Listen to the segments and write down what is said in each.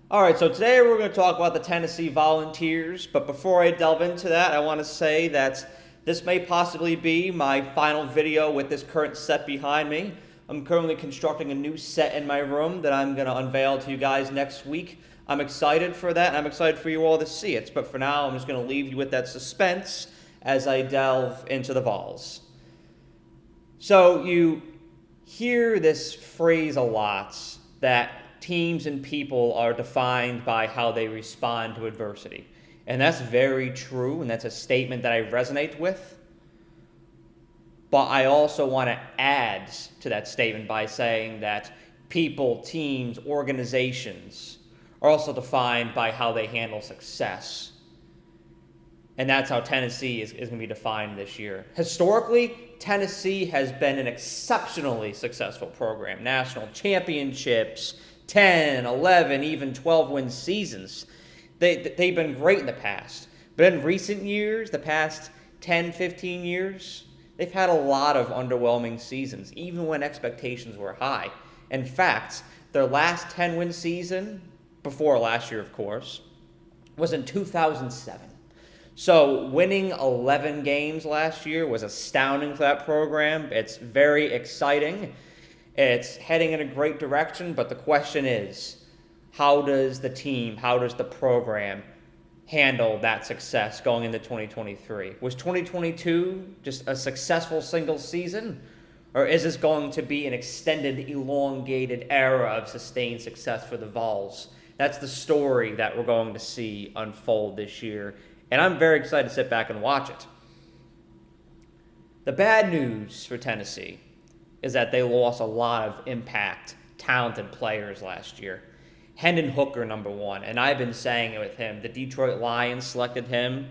All right, so today we're going to talk about the Tennessee Volunteers, but before I delve into that, I want to say that this may possibly be my final video with this current set behind me. I'm currently constructing a new set in my room that I'm going to unveil to you guys next week. I'm excited for that, and I'm excited for you all to see it, but for now, I'm just going to leave you with that suspense as I delve into the Vols. So you hear this phrase a lot that teams and people are defined by how they respond to adversity. And that's very true, and that's a statement that I resonate with. But I also want to add to that statement by saying that people, teams, organizations are also defined by how they handle success. And that's how Tennessee is going to be defined this year. Historically, Tennessee has been an exceptionally successful program. National championships, 10, 11, even 12-win seasons. They've been great in the past. But in recent years, the past 10, 15 years, they've had a lot of underwhelming seasons, even when expectations were high. In fact, their last 10-win season, before last year, of course, was in 2007. So winning 11 games last year was astounding for that program. It's very exciting. It's heading in a great direction, but the question is, how does the team, how does the program handle that success going into 2023? Was 2022 just a successful single season, or is this going to be an extended, elongated era of sustained success for the Vols? That's the story that we're going to see unfold this year, and I'm very excited to sit back and watch it. The bad news for Tennessee is that they lost a lot of impact, talented players last year. Hendon Hooker, number one, and I've been saying it with him. The Detroit Lions selected him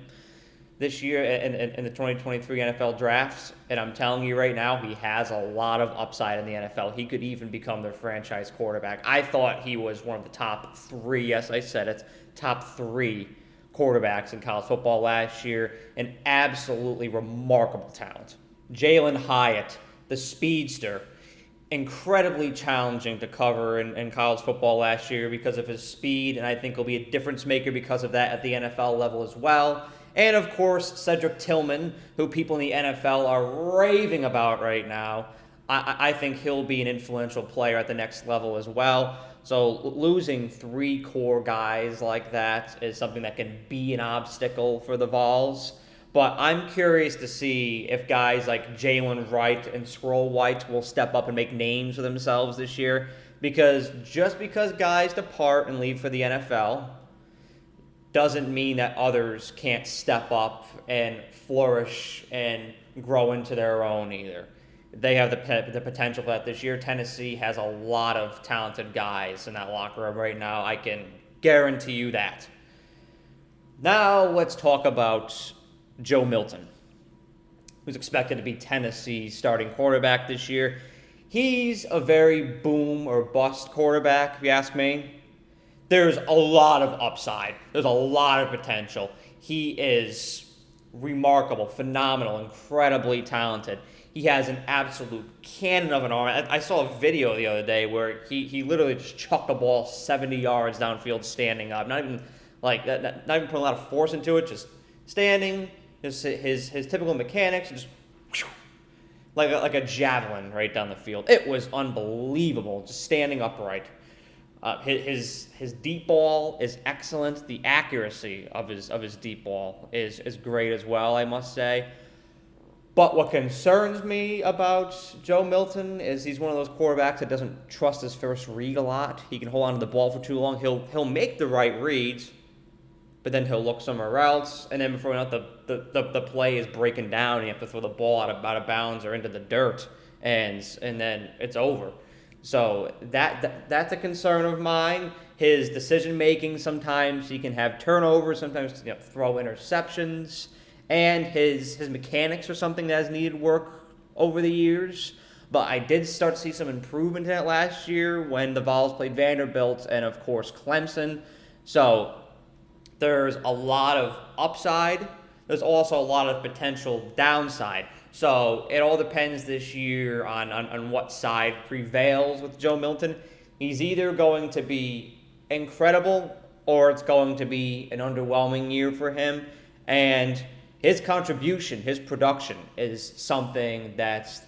this year in the 2023 NFL drafts, and I'm telling you right now, he has a lot of upside in the NFL. He could even become their franchise quarterback. I thought he was one of the top three, yes, I said it, top three quarterbacks in college football last year. An absolutely remarkable talent. Jalen Hyatt, the speedster, incredibly challenging to cover in college football last year because of his speed, and I think he'll be a difference maker because of that at the NFL level as well. And of course, Cedric Tillman, who people in the NFL are raving about right now. I think he'll be an influential player at the next level as well. So losing three core guys like that is something that can be an obstacle for the Vols. But I'm curious to see if guys like Jalen Wright and Scroll White will step up and make names for themselves this year. Because just because guys depart and leave for the NFL doesn't mean that others can't step up and flourish and grow into their own either. They have the potential for that this year. Tennessee has a lot of talented guys in that locker room right now. I can guarantee you that. Now let's talk about Joe Milton, who's expected to be Tennessee's starting quarterback this year. He's a very boom or bust quarterback, if you ask me. There's a lot of upside. There's a lot of potential. He is remarkable, phenomenal, incredibly talented. He has an absolute cannon of an arm. I saw a video the other day where he literally just chucked a ball 70 yards downfield standing up. Not even putting a lot of force into it, just standing. His typical mechanics, just like a javelin right down the field. It was unbelievable, just standing upright. His deep ball is excellent. The accuracy of his deep ball is great as well, I must say. But what concerns me about Joe Milton is he's one of those quarterbacks that doesn't trust his first read a lot. He can hold on to the ball for too long. He'll make the right reads, but then he'll look somewhere else, and then before you know it, the play is breaking down, and you have to throw the ball out of bounds or into the dirt, and then it's over. So that's a concern of mine. His decision making, sometimes he can have turnovers, sometimes throw interceptions, and his mechanics are something that has needed work over the years. But I did start to see some improvement in it last year when the Vols played Vanderbilt and of course Clemson. So there's a lot of upside. There's also a lot of potential downside. So it all depends this year on what side prevails with Joe Milton. He's either going to be incredible or it's going to be an underwhelming year for him. And his contribution, his production is something that's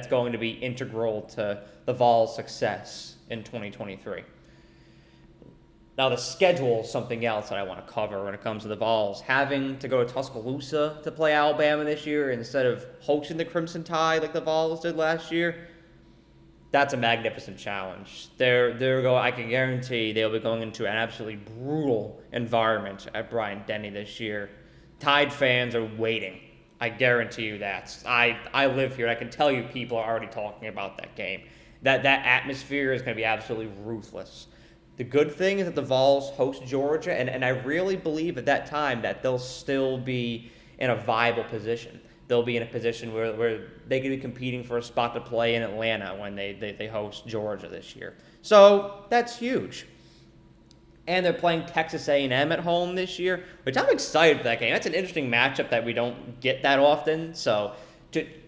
going to be integral to the Vols' success in 2023. Now, the schedule is something else that I want to cover when it comes to the Vols. Having to go to Tuscaloosa to play Alabama this year instead of hosting the Crimson Tide like the Vols did last year, that's a magnificent challenge. I can guarantee they'll be going into an absolutely brutal environment at Bryant-Denny this year. Tide fans are waiting. I guarantee you that. I live here, and I can tell you people are already talking about that game. That atmosphere is going to be absolutely ruthless. The good thing is that the Vols host Georgia, and I really believe at that time that they'll still be in a viable position. They'll be in a position where they could be competing for a spot to play in Atlanta when they host Georgia this year. So that's huge. And they're playing Texas A&M at home this year, which I'm excited for that game. That's an interesting matchup that we don't get that often. So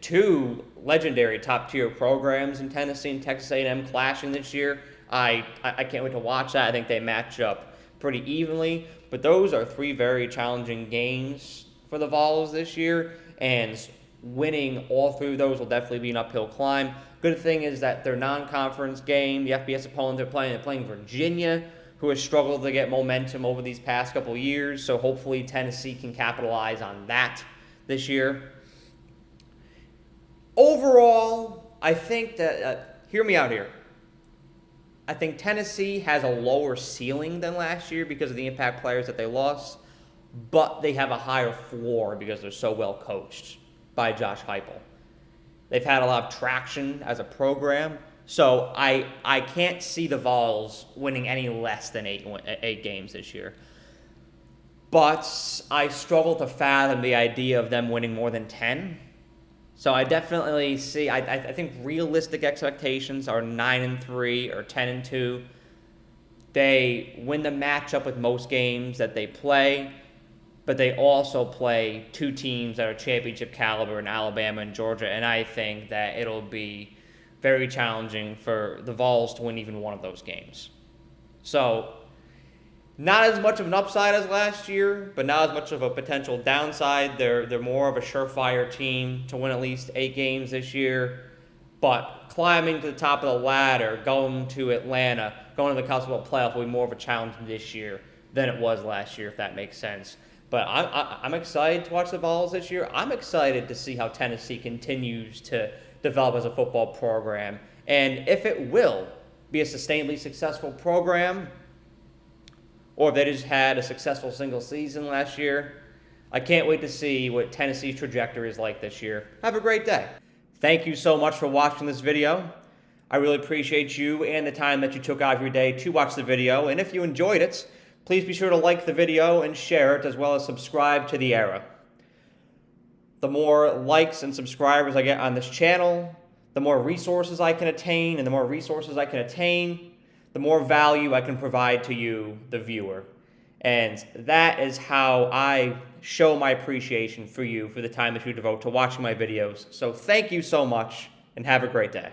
two legendary top-tier programs in Tennessee and Texas A&M clashing this year. I can't wait to watch that. I think they match up pretty evenly. But those are three very challenging games for the Vols this year. And winning all three of those will definitely be an uphill climb. Good thing is that their non-conference game, the FBS opponent they're playing Virginia, who has struggled to get momentum over these past couple years. So hopefully Tennessee can capitalize on that this year. Overall, I think that, hear me out here. I think Tennessee has a lower ceiling than last year because of the impact players that they lost, but they have a higher floor because they're so well coached by Josh Heupel. They've had a lot of traction as a program, so I can't see the Vols winning any less than eight games this year. But I struggle to fathom the idea of them winning more than 10. So I definitely see, I think realistic expectations are 9-3 or 10-2. They win the matchup with most games that they play, but they also play two teams that are championship caliber in Alabama and Georgia, and I think that it'll be very challenging for the Vols to win even one of those games. So not as much of an upside as last year, but not as much of a potential downside. They're more of a surefire team to win at least 8 games this year. But climbing to the top of the ladder, going to Atlanta, going to the College Football Playoff will be more of a challenge this year than it was last year, if that makes sense. But I'm excited to watch the Vols this year. I'm excited to see how Tennessee continues to develop as a football program. And if it will be a sustainably successful program, or if they just had a successful single season last year, I can't wait to see what Tennessee's trajectory is like this year. Have a great day. Thank you so much for watching this video. I really appreciate you and the time that you took out of your day to watch the video. And if you enjoyed it, please be sure to like the video and share it, as well as subscribe to The Era. The more likes and subscribers I get on this channel, the more resources I can attain, and the more resources I can attain, the more value I can provide to you, the viewer. And that is how I show my appreciation for you for the time that you devote to watching my videos. So thank you so much, and have a great day.